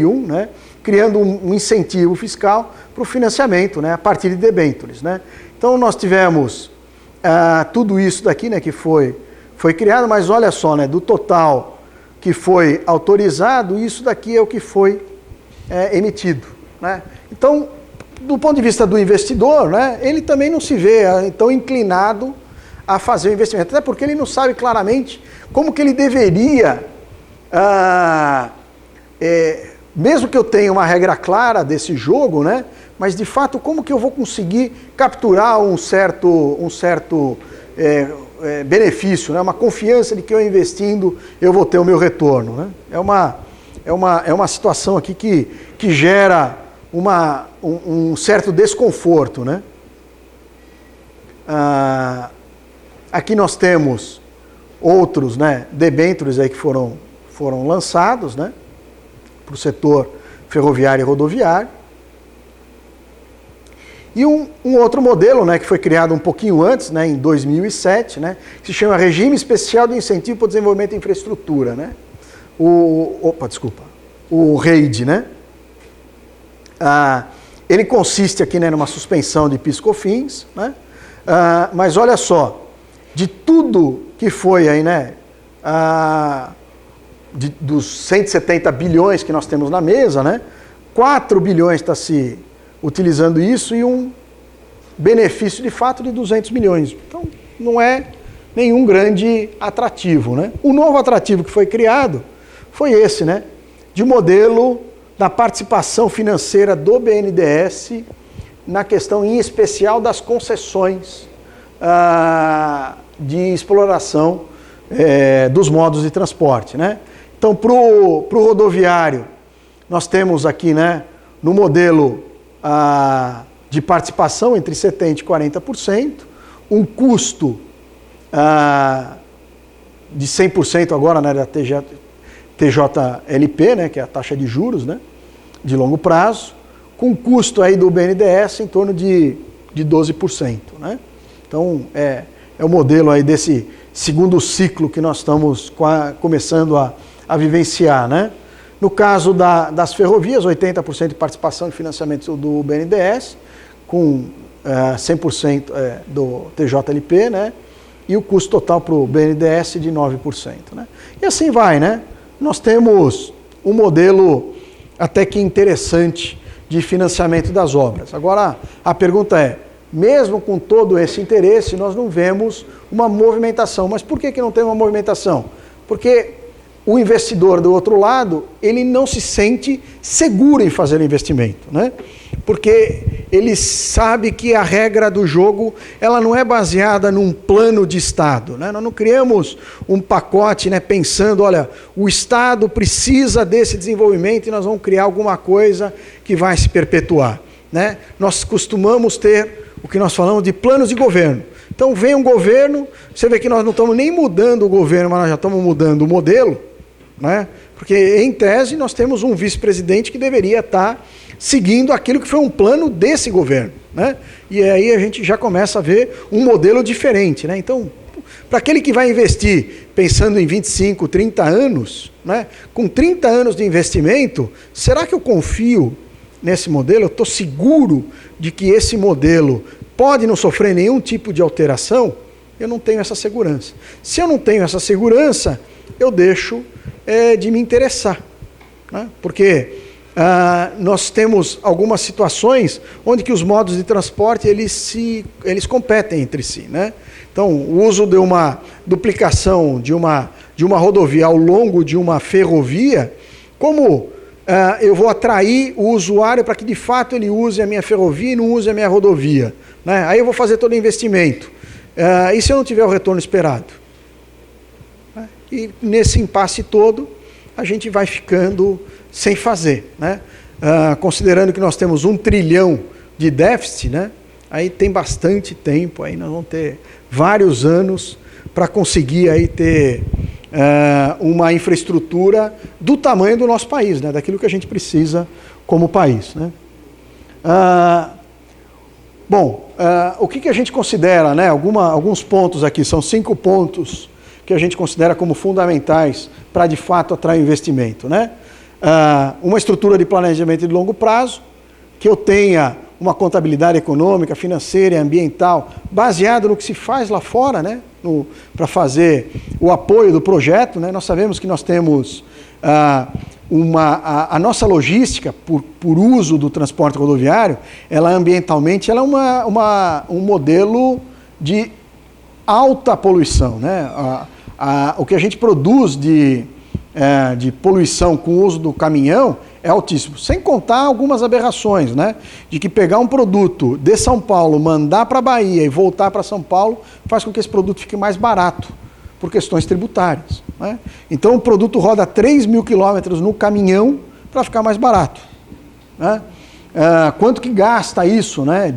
né, criando um incentivo fiscal para o financiamento, né, a partir de debêntures, né. Então nós tivemos tudo isso daqui, né, que foi criado, mas olha só, né, do total que foi autorizado, isso daqui é o que foi emitido, né. Então, do ponto de vista do investidor, né, ele também não se vê tão inclinado a fazer o investimento, até porque ele não sabe claramente como que ele deveria, mesmo que eu tenha uma regra clara desse jogo, né, mas de fato como que eu vou conseguir capturar um certo benefício, né, uma confiança de que eu investindo eu vou ter o meu retorno, né? É uma situação aqui que gera um certo desconforto, né? Aqui nós temos outros, né, debêntures aí que foram lançados, né, para o setor ferroviário e rodoviário. E um outro modelo, né, que foi criado um pouquinho antes, né, em 2007, né, que se chama Regime Especial de Incentivo para o Desenvolvimento de Infraestrutura, né? O REID, né? Ele consiste aqui, né, numa suspensão de PIS/COFINS, né? Mas olha só, de tudo que foi aí, né, dos 170 bilhões que nós temos na mesa, né, 4 bilhões está se utilizando isso e um benefício de fato de 200 milhões. Então, não é nenhum grande atrativo, né? O novo atrativo que foi criado foi esse, né, de modelo da participação financeira do BNDES na questão, em especial, das concessões de exploração dos modos de transporte, né? Então, para o rodoviário, nós temos aqui, né, no modelo de participação entre 70% e 40%, um custo de 100% agora, né, da TJLP, né, que é a taxa de juros, né, de longo prazo, com custo aí do BNDES em torno de 12%, né? Então, é o modelo aí desse segundo ciclo que nós estamos começando a vivenciar, né? No caso das ferrovias, 80% de participação de financiamento do BNDES, com 100% do TJLP, né? E o custo total para o BNDES de 9%, né? E assim vai, né? Nós temos um modelo até que interessante de financiamento das obras. Agora, a pergunta é, mesmo com todo esse interesse, nós não vemos uma movimentação. Mas por que não tem uma movimentação? Porque o investidor do outro lado, ele não se sente seguro em fazer o investimento, né? Porque ele sabe que a regra do jogo, ela não é baseada num plano de Estado, né? Nós não criamos um pacote, né, pensando, olha, o Estado precisa desse desenvolvimento e nós vamos criar alguma coisa que vai se perpetuar, né? Nós costumamos ter o que nós falamos de planos de governo. Então vem um governo, você vê que nós não estamos nem mudando o governo, mas nós já estamos mudando o modelo, né? Porque, em tese, nós temos um vice-presidente que deveria estar seguindo aquilo que foi um plano desse governo, né? E aí a gente já começa a ver um modelo diferente, né? Então, para aquele que vai investir pensando em 25, 30 anos, né? Com 30 anos de investimento, será que eu confio nesse modelo? Eu estou seguro de que esse modelo pode não sofrer nenhum tipo de alteração? Eu não tenho essa segurança. Se eu não tenho essa segurança, eu deixo de me interessar, né? Porque nós temos algumas situações onde que os modos de transporte eles competem entre si, né? Então, o uso de uma duplicação de uma rodovia ao longo de uma ferrovia, como eu vou atrair o usuário para que de fato ele use a minha ferrovia e não use a minha rodovia, né? Aí eu vou fazer todo o investimento. E se eu não tiver o retorno esperado? E nesse impasse todo, a gente vai ficando sem fazer, né? Considerando que nós temos 1 trilhão de déficit, né? Aí tem bastante tempo, aí nós vamos ter vários anos para conseguir aí ter uma infraestrutura do tamanho do nosso país, né? Daquilo que a gente precisa como país, né? O que a gente considera, né? Alguns pontos aqui, são 5 pontos que a gente considera como fundamentais para, de fato, atrair investimento, né? uma estrutura de planejamento de longo prazo, que eu tenha uma contabilidade econômica, financeira e ambiental baseada no que se faz lá fora, né, para fazer o apoio do projeto. Né. Nós sabemos que nós temos a nossa logística, por uso do transporte rodoviário, ela ambientalmente ela é um modelo de alta poluição. Né. O que a gente produz de poluição com o uso do caminhão é altíssimo, sem contar algumas aberrações, né? De que pegar um produto de São Paulo, mandar para a Bahia e voltar para São Paulo, faz com que esse produto fique mais barato, por questões tributárias. Né? Então o produto roda 3.000 quilômetros no caminhão para ficar mais barato. Né? Quanto que gasta isso, né?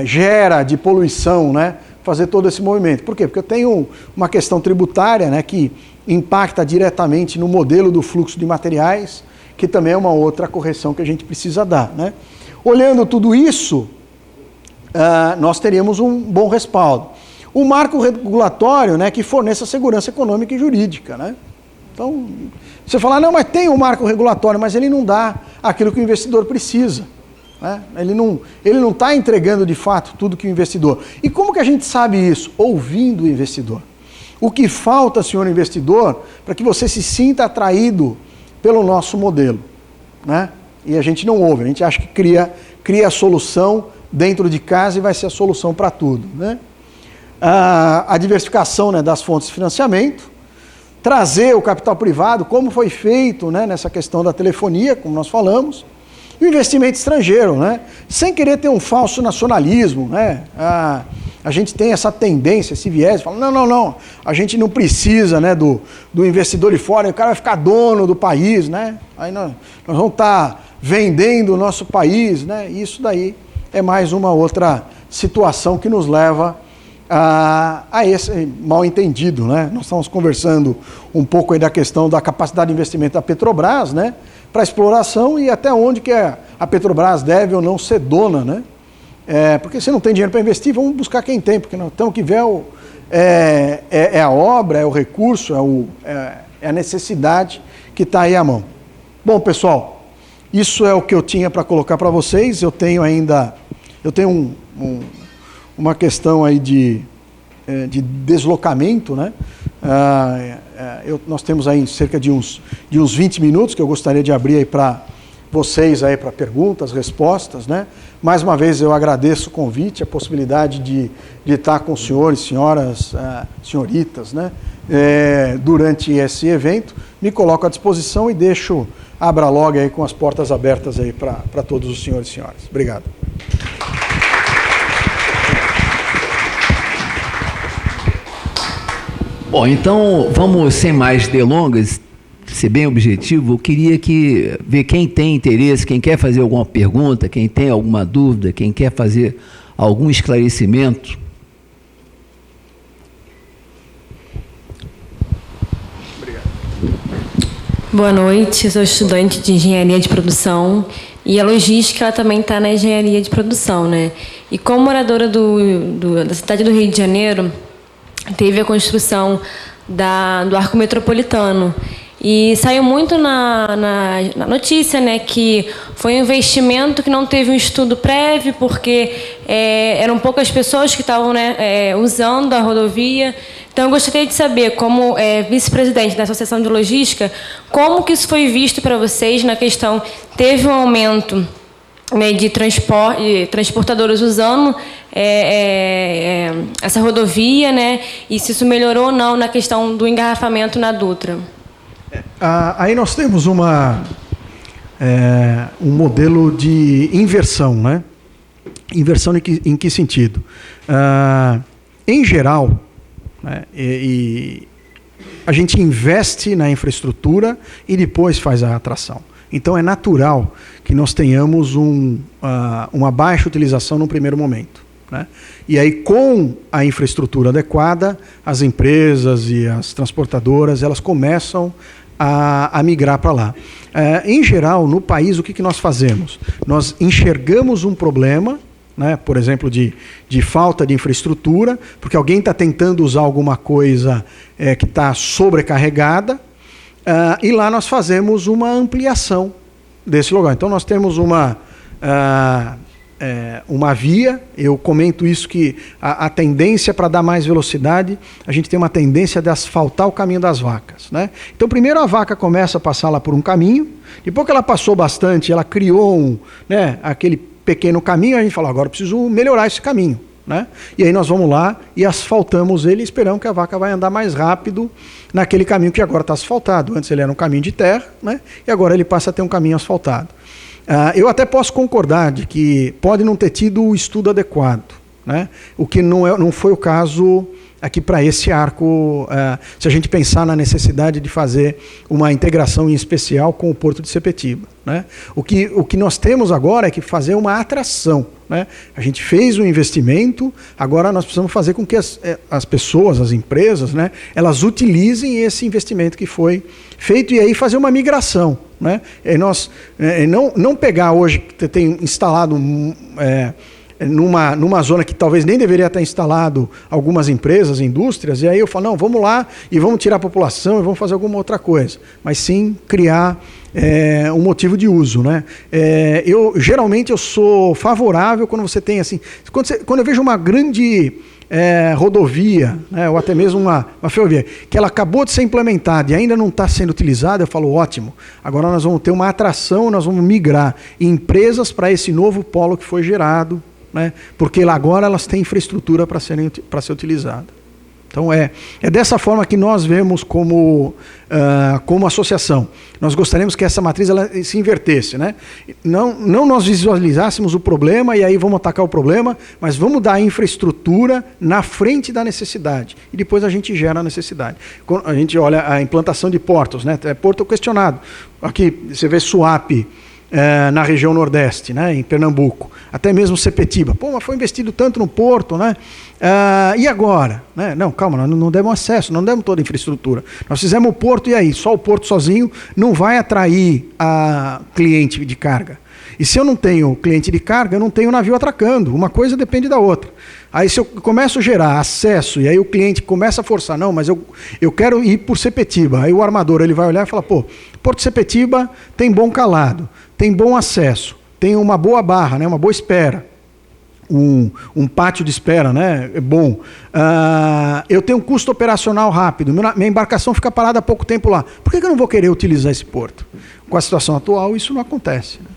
Gera de poluição, né? Fazer todo esse movimento. Por quê? Porque eu tenho uma questão tributária, né? Que impacta diretamente no modelo do fluxo de materiais, que também é uma outra correção que a gente precisa dar. Né? Olhando tudo isso, nós teríamos um bom respaldo. O marco regulatório, né, que forneça segurança econômica e jurídica. Né? Então, você fala, não, mas tem um marco regulatório, mas ele não dá aquilo que o investidor precisa. Né? Ele não está entregando de fato tudo que o investidor... E como que a gente sabe isso? Ouvindo o investidor. O que falta, senhor investidor, para que você se sinta atraído pelo nosso modelo, né? E a gente não ouve, a gente acha que cria a solução dentro de casa e vai ser a solução para tudo, né? A diversificação, né, das fontes de financiamento, trazer o capital privado, como foi feito, né, nessa questão da telefonia, como nós falamos, e o investimento estrangeiro, né? Sem querer ter um falso nacionalismo, né? A gente tem essa tendência, esse viés, fala, não, a gente não precisa, né, do investidor de fora, o cara vai ficar dono do país, né? Aí nós vamos estar vendendo o nosso país, né? E isso daí é mais uma outra situação que nos leva a esse mal entendido, né? Nós estamos conversando um pouco aí da questão da capacidade de investimento da Petrobras, né? Para exploração e até onde que a Petrobras deve ou não ser dona, né? Porque se não tem dinheiro para investir, vamos buscar quem tem, porque nós temos que ver a obra, é o recurso, é a necessidade que está aí à mão. Bom, pessoal, isso é o que eu tinha para colocar para vocês. Eu tenho uma questão aí de deslocamento, né? Nós temos aí cerca de uns 20 minutos que eu gostaria de abrir aí para vocês aí para perguntas, respostas, né? Mais uma vez eu agradeço o convite, a possibilidade de estar com os senhores, senhoras, senhoritas, né? Durante esse evento. Me coloco à disposição e deixo a Abralog aí com as portas abertas aí para todos os senhores e senhoras. Obrigado. Bom, então vamos sem mais delongas, ser bem objetivo. Eu queria ver quem tem interesse, quem quer fazer alguma pergunta, quem tem alguma dúvida, quem quer fazer algum esclarecimento. Obrigado. Boa noite, eu sou estudante de engenharia de produção e a logística ela também está na engenharia de produção, né? E como moradora da cidade do Rio de Janeiro, teve a construção do arco metropolitano. E saiu muito na notícia, né, que foi um investimento que não teve um estudo prévio, porque eram poucas pessoas que estavam, né, usando a rodovia. Então, eu gostaria de saber, como vice-presidente da Associação de Logística, como que isso foi visto para vocês na questão, teve um aumento, né, de transportadores usando essa rodovia, né, e se isso melhorou ou não na questão do engarrafamento na Dutra. Aí nós temos um modelo de inversão, né? Inversão em que sentido? Em geral, né, a gente investe na infraestrutura e depois faz a atração. Então é natural que nós tenhamos uma baixa utilização no primeiro momento, né? E aí, com a infraestrutura adequada, as empresas e as transportadoras elas começam a migrar para lá. Em geral, no país, o que nós fazemos? Nós enxergamos um problema, né, por exemplo, de falta de infraestrutura, porque alguém está tentando usar alguma coisa que está sobrecarregada, e lá nós fazemos uma ampliação desse local. Então nós temos uma via, eu comento isso, que a tendência para dar mais velocidade, a gente tem uma tendência de asfaltar o caminho das vacas, né? Então primeiro a vaca começa a passar lá por um caminho, depois que ela passou bastante, ela criou aquele pequeno caminho, a gente fala, agora eu preciso melhorar esse caminho, né? E aí nós vamos lá e asfaltamos ele, esperando que a vaca vai andar mais rápido naquele caminho que agora está asfaltado. Antes ele era um caminho de terra, né? E agora ele passa a ter um caminho asfaltado. Eu até posso concordar de que pode não ter tido o estudo adequado, né? O que não foi o caso aqui para esse arco, se a gente pensar na necessidade de fazer uma integração em especial com o Porto de Sepetiba, né? O que nós temos agora é que fazer uma atração, né? A gente fez um investimento, agora nós precisamos fazer com que as pessoas, as empresas, né, elas utilizem esse investimento que foi feito e aí fazer uma migração, né? E nós não pegar hoje que tem instalado numa zona que talvez nem deveria estar instalado algumas empresas, indústrias, e aí eu falo, não, vamos lá e vamos tirar a população e vamos fazer alguma outra coisa, mas sim criar um motivo de uso, né? Geralmente eu sou favorável quando você tem assim, quando eu vejo uma grande rodovia, né, ou até mesmo uma ferrovia, que ela acabou de ser implementada e ainda não está sendo utilizada, eu falo, ótimo, agora nós vamos ter uma atração, nós vamos migrar empresas para esse novo polo que foi gerado, né, porque lá agora elas têm infraestrutura para ser utilizada. Então é dessa forma que nós vemos como associação. Nós gostaríamos que essa matriz ela se invertesse, né? Não nós visualizássemos o problema e aí vamos atacar o problema, mas vamos dar a infraestrutura na frente da necessidade. E depois a gente gera a necessidade. Quando a gente olha a implantação de portos, né? Porto questionado. Aqui você vê Suape, na região Nordeste, né, em Pernambuco, até mesmo Sepetiba. Pô, mas foi investido tanto no porto, né? E agora? Né? Não, calma, nós não demos acesso, não demos toda a infraestrutura. Nós fizemos o porto e aí? Só o porto sozinho não vai atrair a cliente de carga. E se eu não tenho cliente de carga, eu não tenho navio atracando. Uma coisa depende da outra. Aí se eu começo a gerar acesso e aí o cliente começa a forçar, não, mas eu quero ir por Sepetiba. Aí o armador ele vai olhar e fala, pô, Porto Sepetiba tem bom calado, tem bom acesso, tem uma boa barra, né, uma boa espera, um pátio de espera, né, é bom. Eu tenho um custo operacional rápido, minha embarcação fica parada há pouco tempo lá. Por que eu não vou querer utilizar esse porto? Com a situação atual, isso não acontece, né?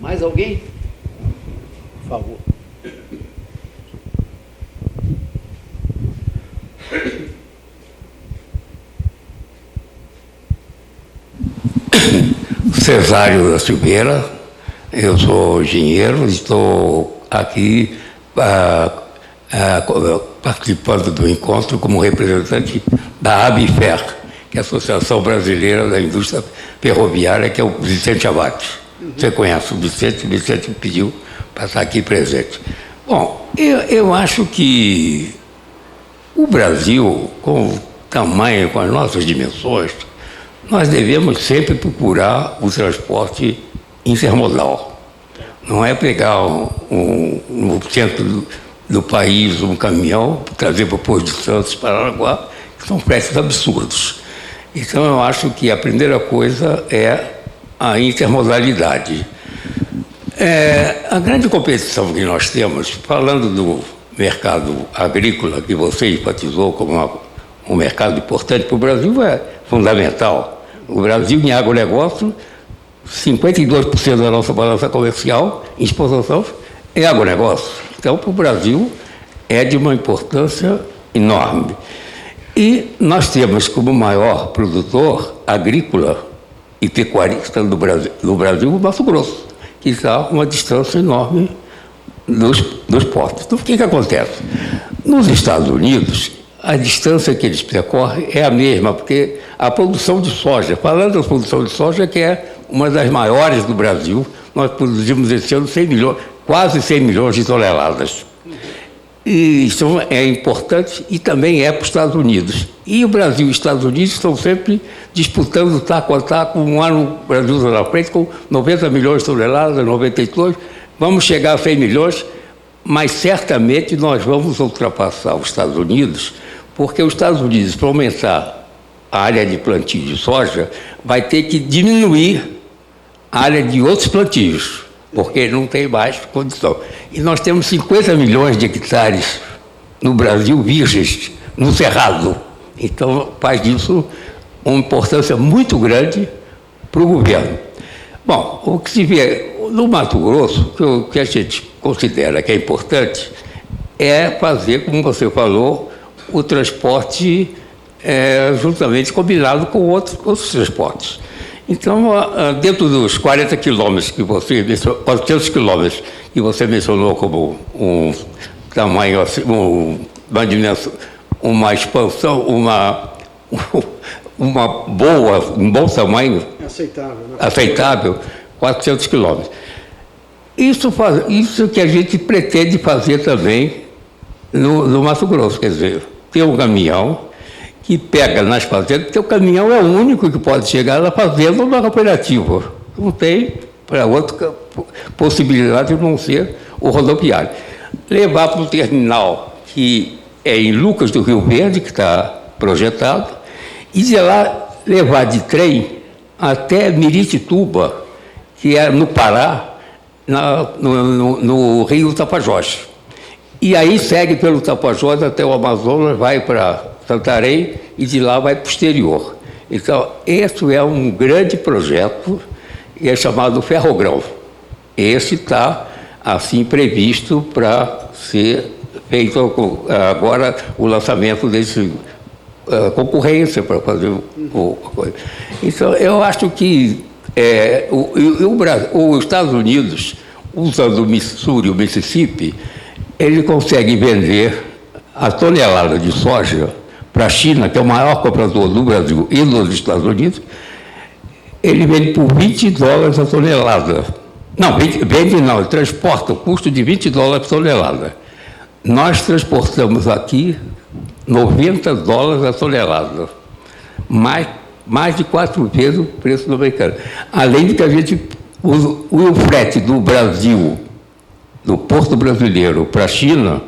Mais alguém? Por favor. Cesário da Silveira, eu sou engenheiro, estou aqui participando do encontro como representante da ABIFER, que é a Associação Brasileira da Indústria Ferroviária, que é o Vicente Abate. Você conhece o Vicente me pediu para estar aqui presente. Bom, eu acho que o Brasil, com o tamanho, com as nossas dimensões, nós devemos sempre procurar o transporte intermodal. Não é pegar no centro do país um caminhão, trazer para o Porto de Santos, Paranaguá, que são preços absurdos. Então, eu acho que a primeira coisa é a intermodalidade. A grande competição que nós temos, falando do mercado agrícola, que você enfatizou como um mercado importante para o Brasil, é fundamental. O Brasil, em agronegócio, 52% da nossa balança comercial em exportação é agronegócio. Então, para o Brasil, é de uma importância enorme. E nós temos como maior produtor agrícola e pecuarista do Brasil o Mato Grosso, que está a uma distância enorme dos portos. Então, o que acontece? Nos Estados Unidos, a distância que eles percorrem é a mesma, porque a produção de soja, falando da produção de soja, que é uma das maiores do Brasil, nós produzimos esse ano quase 100 milhões de toneladas. E isso é importante e também é para os Estados Unidos. E o Brasil e os Estados Unidos estão sempre disputando taco a taco, um ano o Brasil está na frente com 90 milhões de toneladas, 92, vamos chegar a 100 milhões, mas certamente nós vamos ultrapassar os Estados Unidos, Porque os Estados Unidos, para aumentar a área de plantio de soja, vai ter que diminuir a área de outros plantios, porque não tem mais condição. E nós temos 50 milhões de hectares no Brasil virgens, no Cerrado. Então, faz disso uma importância muito grande para o governo. Bom, o que se vê no Mato Grosso, o que a gente considera que é importante, é fazer, como você falou, o transporte juntamente combinado com outros transportes. Então, dentro dos 40 quilômetros que você mencionou, 400 quilômetros que você mencionou como um tamanho, assim, uma dimensão, uma expansão, um bom tamanho, aceitável, 400 quilômetros. Isso que a gente pretende fazer também no Mato Grosso, quer dizer, ter um caminhão que pega nas fazendas, porque o caminhão é o único que pode chegar na fazenda ou na cooperativa. Não tem para outra possibilidade de não ser o rodoviário. Levar para o terminal, que é em Lucas do Rio Verde, que está projetado, e de lá levar de trem até Miritituba, que é no Pará, no rio Tapajós. E aí segue pelo Tapajós até o Amazonas, vai para Santarém e de lá vai para o exterior. Então, esse é um grande projeto, e é chamado Ferrogrão. Esse está, assim, previsto para ser feito agora o lançamento desse concorrência para fazer o coisa. Então, eu acho que os Estados Unidos, usando o Missouri e o Mississippi, ele consegue vender a tonelada de soja para a China, que é o maior comprador do Brasil e dos Estados Unidos. Ele vende por $20 a tonelada. Não, ele transporta o custo de $20 a tonelada. Nós transportamos aqui $90 a tonelada, mais de 4 vezes o preço do americano. Além de que a gente usa o frete do Brasil, do porto brasileiro para a China,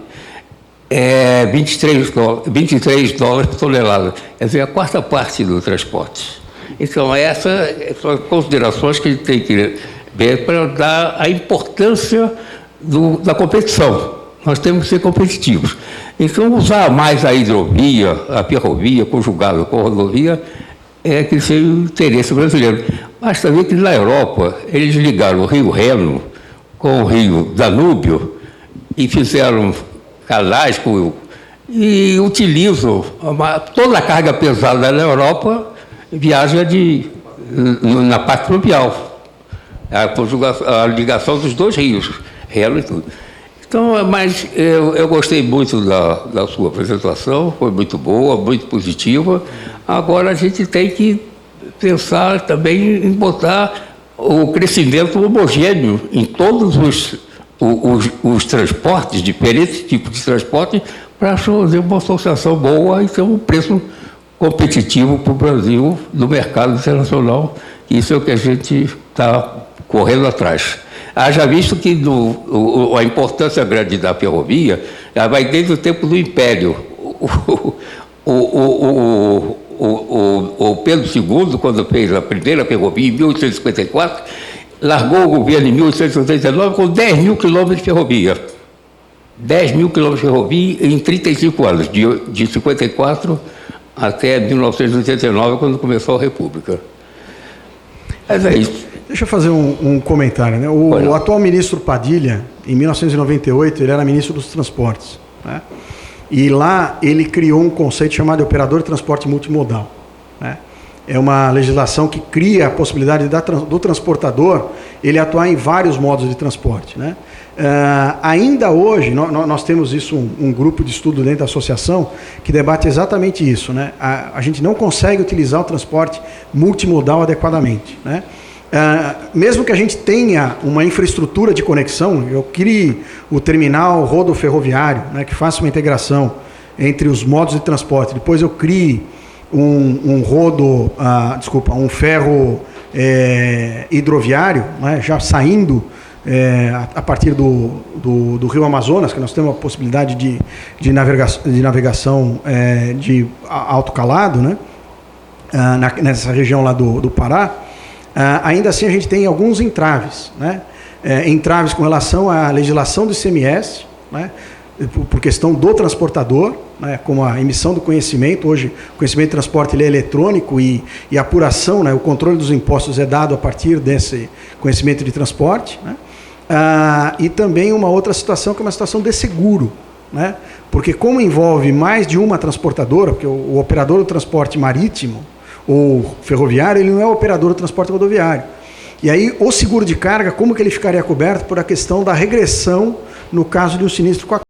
é $23 por tonelada. Quer dizer, a quarta parte do transporte. Então, essas são as considerações que a gente tem que ver para dar a importância da competição. Nós temos que ser competitivos. Então, usar mais a hidrovia, a ferrovia, conjugada com a rodovia, é que seja o interesse brasileiro. Basta ver que na Europa, eles ligaram o rio Reno com o rio Danúbio e fizeram canais e utilizam toda a carga pesada da Europa, viaja na parte fluvial. A ligação dos dois rios, Reno e tudo. Então, mas eu gostei muito da sua apresentação, foi muito boa, muito positiva. Agora a gente tem que pensar também em botar o crescimento homogêneo em todos os transportes, diferentes tipos de transporte, para fazer uma associação boa e ter um preço competitivo para o Brasil no mercado internacional. Isso é o que a gente está correndo atrás. Haja visto que a importância grande da ferrovia já vai desde o tempo do Império. O Pedro II, quando fez a primeira ferrovia, em 1854, largou o governo em 1889 com 10 mil quilômetros de ferrovia. 10 mil quilômetros de ferrovia em 35 anos, de 54 até 1989, quando começou a República. Mas é isso. Deixa eu fazer um comentário, né? O atual ministro Padilha, em 1998, ele era ministro dos transportes, né? E lá ele criou um conceito chamado de operador de transporte multimodal, né? É uma legislação que cria a possibilidade do transportador ele atuar em vários modos de transporte, né? Ainda hoje, nós temos isso, um grupo de estudo dentro da associação que debate exatamente isso, né? A gente não consegue utilizar o transporte multimodal adequadamente, né? Mesmo que a gente tenha uma infraestrutura de conexão, eu crie o terminal rodoferroviário, né, que faça uma integração entre os modos de transporte, depois eu crie um ferro hidroviário, né, já saindo a partir do Rio Amazonas, que nós temos a possibilidade de navegação de alto calado, né? Nessa região lá do Pará, ainda assim a gente tem alguns entraves, né? Entraves com relação à legislação do ICMS, né? Por questão do transportador, né? Como a emissão do conhecimento. Hoje o conhecimento de transporte ele é eletrônico e a apuração, né? O controle dos impostos é dado a partir desse conhecimento de transporte, né? E também uma outra situação que é uma situação de seguro, né? Porque como envolve mais de uma transportadora, porque o operador do transporte marítimo ou ferroviário, ele não é o operador do transporte rodoviário. E aí o seguro de carga, como que ele ficaria coberto por a questão da regressão no caso de um sinistro com a